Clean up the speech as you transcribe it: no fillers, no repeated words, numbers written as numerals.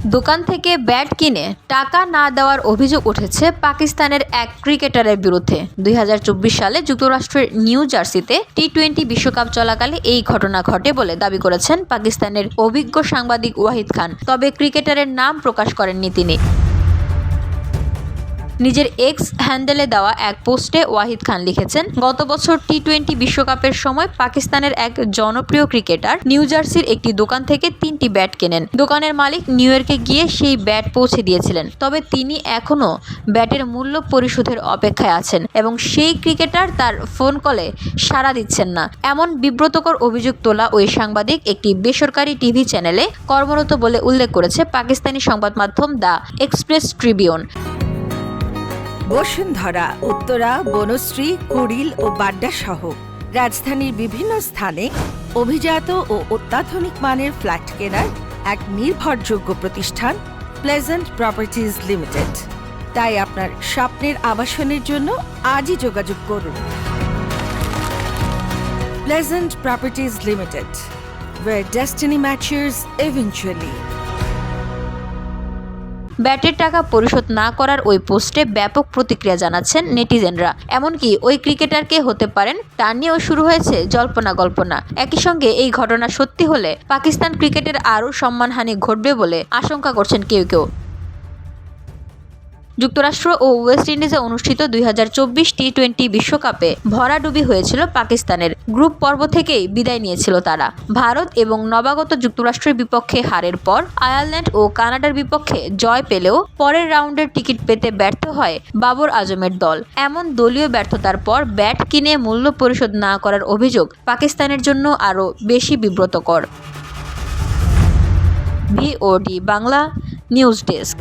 দোকান থেকে ব্যাট কিনে টাকা না দেওয়ার অভিযোগ উঠেছে পাকিস্তানের এক ক্রিকেটারের বিরুদ্ধে। ২০২৪ সালে যুক্তরাষ্ট্রের নিউ জার্সিতে টি-20 বিশ্বকাপ চলাকালে এই ঘটনা ঘটে বলে দাবি করেছেন পাকিস্তানের অভিজ্ঞ সাংবাদিক ওয়াহিদ খান। তবে ক্রিকেটারের নাম প্রকাশ করেননি তিনি। নিজের এক্স হ্যান্ডেলে দেওয়া এক পোস্টে ওয়াহিদ খান লিখেছেন, গত বছর টি-20 বিশ্বকাপের সময় পাকিস্তানের এক জনপ্রিয় ক্রিকেটার নিউ জার্সির একটি দোকান থেকে 3টি ব্যাট কেনেন। দোকানের মালিক নিউ ইয়র্কে গিয়ে সেই ব্যাট পৌঁছে দিয়েছিলেন। তবে তিনি এখনও ব্যাটের মূল্য পরিশোধের অপেক্ষায় আছেন এবং সেই ক্রিকেটার তার ফোন কলে সাড়া দিচ্ছেন না। এমন বিব্রতকর অভিযোগ তোলা ওই সাংবাদিক একটি বেসরকারি টিভি চ্যানেলে কর্মরত বলে উল্লেখ করেছে পাকিস্তানি সংবাদ মাধ্যম the Express Tribune. Bashundhara, Uttara, Banasree, Kuril ও বাড্ডা সহ রাজধানীর বিভিন্ন স্থানে অভিজাত ও অত্যাধুনিক মানের ফ্ল্যাট কেনার এক নির্ভরযোগ্য প্রতিষ্ঠান প্লেজেন্ট প্রপার্টিজ লিমিটেড। তাই আপনার স্বপ্নের আবাসনের জন্য আজই যোগাযোগ করুন। Pleasant properties limited, where destiny matches eventually. ব্যাটের টাকা পরিশোধ না করার ওই পোস্টে ব্যাপক প্রতিক্রিয়া জানাচ্ছেন নেটিজেনরা। এমনকি ওই ক্রিকেটারকে হতে পারেন তা নিয়েও শুরু হয়েছে জল্পনা। একই সঙ্গে এই ঘটনা সত্যি হলে পাকিস্তান ক্রিকেটের আরও সম্মানহানি ঘটবে বলে আশঙ্কা করছেন কেউ। যুক্তরাষ্ট্র ও ওয়েস্ট ইন্ডিজে অনুষ্ঠিত ২০২৪ টি-20 বিশ্বকাপে ভরাডুবি হয়েছিল পাকিস্তানের। গ্রুপ পর্ব থেকেই বিদায় নিয়েছিল তারা। ভারত এবং নবাগত যুক্তরাষ্ট্রের বিপক্ষে হারের পর আয়ারল্যান্ড ও কানাডার বিপক্ষে জয় পেলেও পরের রাউন্ডের টিকিট পেতে ব্যর্থ হয় বাবর আজমের দল। এমন দলীয় ব্যর্থতার পর ব্যাট কিনে মূল্য পরিশোধ না করার অভিযোগ পাকিস্তানের জন্য আরও বেশি বিব্রতকর। VOD Bangla news desk.